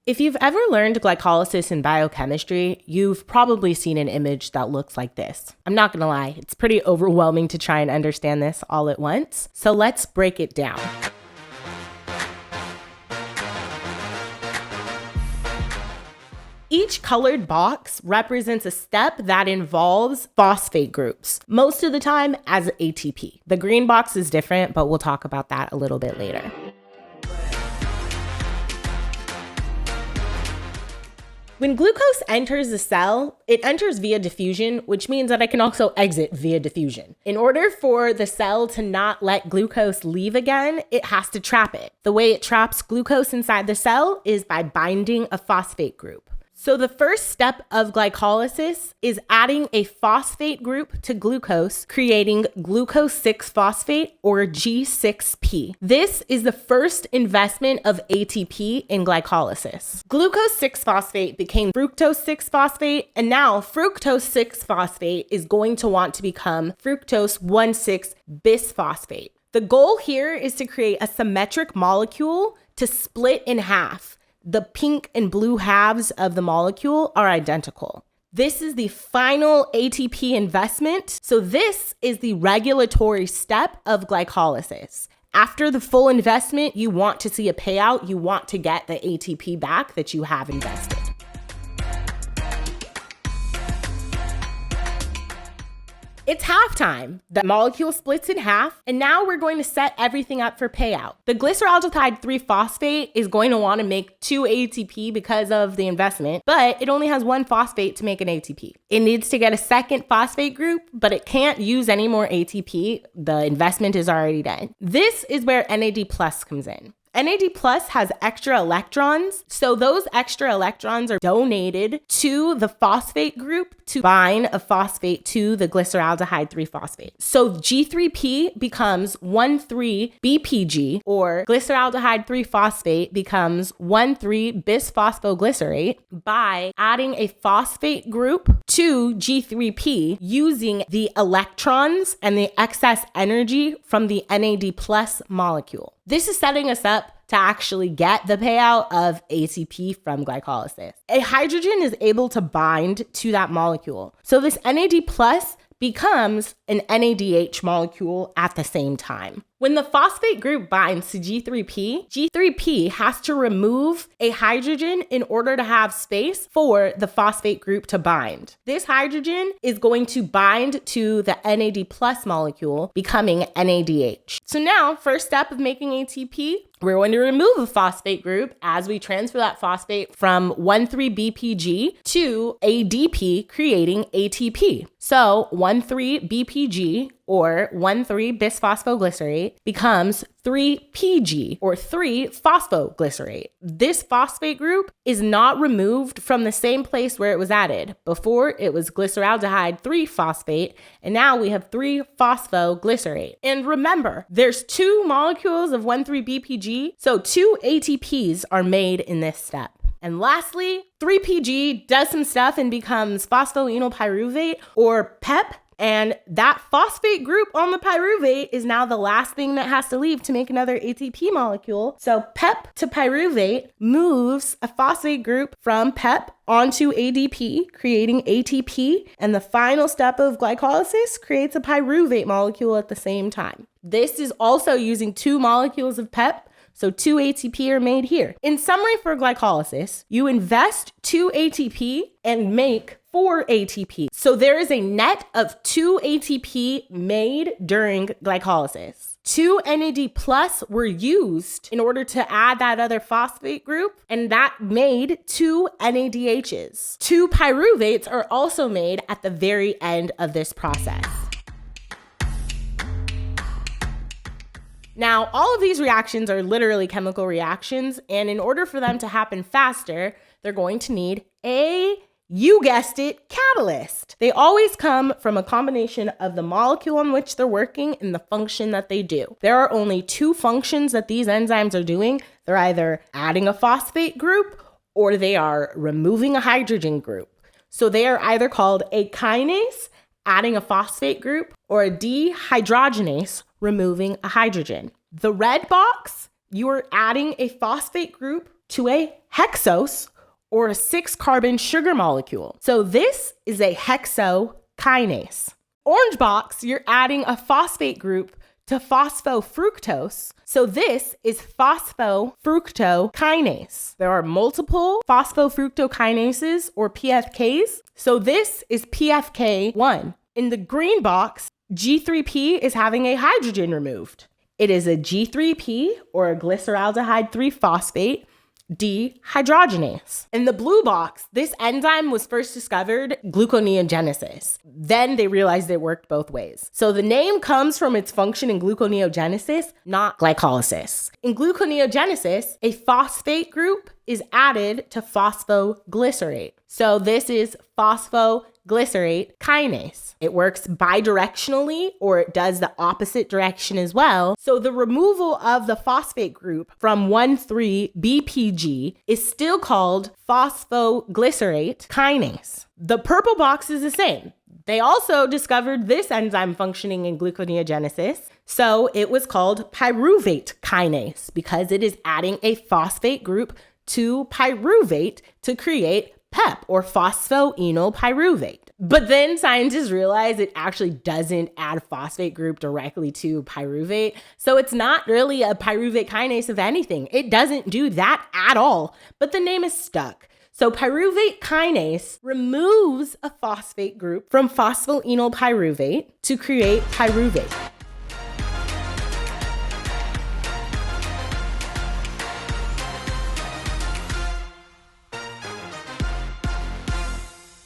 If you've ever learned glycolysis in biochemistry, you've probably seen an image that looks like this. I'm not gonna lie, it's pretty overwhelming to try and understand this all at once. So let's break it down. Each colored box represents a step that involves phosphate groups, most of the time as ATP. The green box is different, but we'll talk about that a little bit later. When glucose enters the cell, it enters via diffusion, which means that it can also exit via diffusion. In order for the cell to not let glucose leave again, it has to trap it. The way it traps glucose inside the cell is by binding a phosphate group. So the first step of glycolysis is adding a phosphate group to glucose, creating glucose 6-phosphate or G6P. This is the first investment of ATP in glycolysis. Glucose 6-phosphate became fructose 6-phosphate, and now fructose 6-phosphate is going to want to become fructose 1,6-bisphosphate. The goal here is to create a symmetric molecule to split in half. The pink and blue halves of the molecule are identical. This is the final ATP investment. So this is the regulatory step of glycolysis. After the full investment, you want to see a payout. You want to get the ATP back that you have invested. It's halftime. The molecule splits in half, and now we're going to set everything up for payout. The glyceraldehyde 3-phosphate is going to want to make 2 ATP because of the investment, but it only has 1 phosphate to make an ATP. It needs to get a second phosphate group, but it can't use any more ATP. The investment is already done. This is where NAD+ comes in. NAD+ has extra electrons, so those extra electrons are donated to the phosphate group to bind a phosphate to the glyceraldehyde 3-phosphate. So G3P becomes 1,3-BPG, or glyceraldehyde 3-phosphate becomes 1,3-bisphosphoglycerate by adding a phosphate group to G3P using the electrons and the excess energy from the NAD+ molecule. This is setting us up to actually get the payout of ATP from glycolysis. A hydrogen is able to bind to that molecule. So this NAD+ becomes an NADH molecule at the same time. When the phosphate group binds to G3P, G3P has to remove a hydrogen in order to have space for the phosphate group to bind. This hydrogen is going to bind to the NAD+ molecule, becoming NADH. So now, first step of making ATP, we're going to remove a phosphate group as we transfer that phosphate from 1,3-BPG to ADP, creating ATP. So 1,3-BPG or 1,3-bisphosphoglycerate becomes 3-PG or 3-phosphoglycerate. This phosphate group is not removed from the same place where it was added. Before, it was glyceraldehyde 3-phosphate, and now we have 3-phosphoglycerate. And remember, there's 2 molecules of 1,3-BPG, so 2 ATPs are made in this step. And lastly, 3-PG does some stuff and becomes phosphoenolpyruvate or PEP. And that phosphate group on the pyruvate is now the last thing that has to leave to make another ATP molecule. So PEP to pyruvate moves a phosphate group from PEP onto ADP, creating ATP. And the final step of glycolysis creates a pyruvate molecule at the same time. This is also using 2 molecules of PEP. So 2 ATP are made here. In summary for glycolysis, you invest 2 ATP and make 4 ATP. So there is a net of 2 ATP made during glycolysis. 2 NAD+ were used in order to add that other phosphate group, and that made 2 NADHs. 2 pyruvates are also made at the very end of this process. Now, all of these reactions are literally chemical reactions, and in order for them to happen faster, they're going to need you guessed it, catalyst. They always come from a combination of the molecule on which they're working and the function that they do. There are only 2 functions that these enzymes are doing. They're either adding a phosphate group or they are removing a hydrogen group. So they are either called a kinase, adding a phosphate group, or a dehydrogenase, removing a hydrogen. The red box, you are adding a phosphate group to a hexose, or a 6-carbon sugar molecule. So this is a hexokinase. Orange box, you're adding a phosphate group to phosphofructose. So this is phosphofructokinase. There are multiple phosphofructokinases, or PFKs. So this is PFK1. In the green box, G3P is having a hydrogen removed. It is a G3P, or a glyceraldehyde 3-phosphate dehydrogenase. In the blue box, this enzyme was first discovered gluconeogenesis. Then they realized it worked both ways. So the name comes from its function in gluconeogenesis, not glycolysis. In gluconeogenesis, a phosphate group is added to phosphoglycerate. So this is phosphoglycerate kinase. It works bidirectionally, or it does the opposite direction as well. So the removal of the phosphate group from 1,3-BPG is still called phosphoglycerate kinase. The purple box is the same. They also discovered this enzyme functioning in gluconeogenesis, so it was called pyruvate kinase because it is adding a phosphate group to pyruvate to create PEP, or phosphoenolpyruvate. But then scientists realized it actually doesn't add a phosphate group directly to pyruvate. So it's not really a pyruvate kinase of anything. It doesn't do that at all, but the name is stuck. So pyruvate kinase removes a phosphate group from phosphoenolpyruvate to create pyruvate.